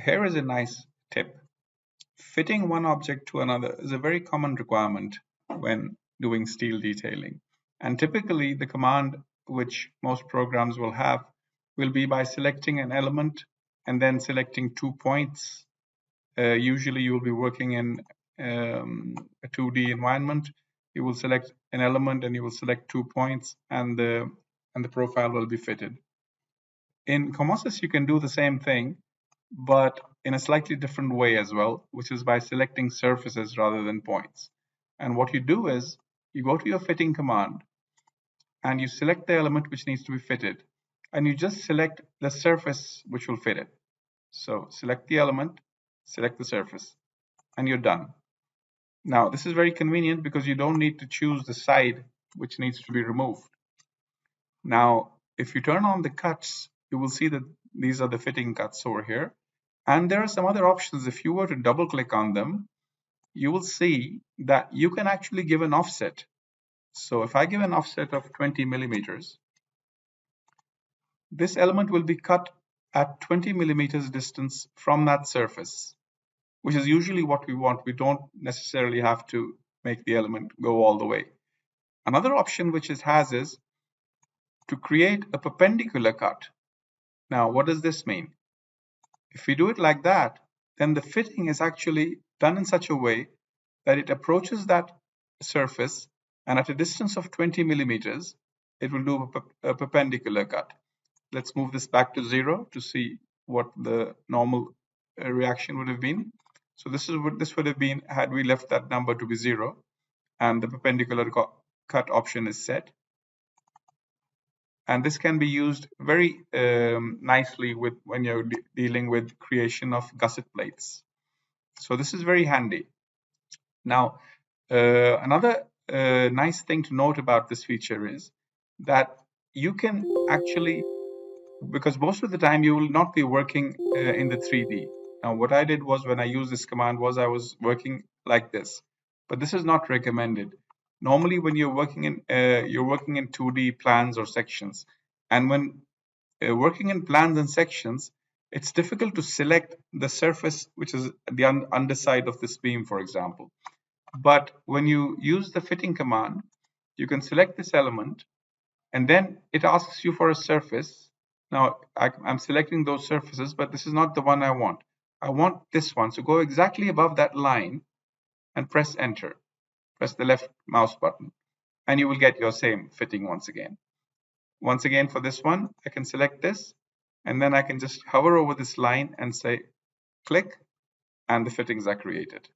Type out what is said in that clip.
Here is a nice tip. Fitting one object to another is a very common requirement when doing steel detailing. And typically the command which most programs will have will be by selecting an element and then selecting 2 points. Usually you will be working in a 2D environment. You will select an element and you will select 2 points, and the profile will be fitted. In Comosys, you can do the same thing, but in a slightly different way as well, which is by selecting surfaces rather than points. And what you do is you go to your fitting command and you select the element which needs to be fitted, and you just select the surface which will fit it. So select the element, select the surface, and you're done. Now, this is very convenient because you don't need to choose the side which needs to be removed. Now, if you turn on the cuts, you will see that these are the fitting cuts over here. And there are some other options. If you were to double click on them, you will see that you can actually give an offset. So if I give an offset of 20 millimeters, this element will be cut at 20 millimeters distance from that surface, which is usually what we want. We don't necessarily have to make the element go all the way. Another option which it has is to create a perpendicular cut. Now, what does this mean? If we do it like that, then the fitting is actually done in such a way that it approaches that surface, and at a distance of 20 millimeters, it will do a perpendicular cut. Let's move this back to 0 to see what the normal reaction would have been. So this is what this would have been had we left that number to be 0 and the perpendicular cut option is set. And this can be used very nicely with when you're dealing with creation of gusset plates. So this is very handy. Now, another nice thing to note about this feature is that you can actually, because most of the time you will not be working in the 3D. Now, what I did was when I used this command was I was working like this, but this is not recommended. Normally, when you're working in 2D plans or sections, and when working in plans and sections, it's difficult to select the surface which is the underside of this beam, for example. But when you use the fitting command, you can select this element, and then it asks you for a surface. Now I'm selecting those surfaces, but this is not the one I want. I want this one. So go exactly above that line and press enter. Press the left mouse button, and you will get your same fitting once again. Once again, for this one, I can select this, and then I can just hover over this line and say click, and the fittings are created.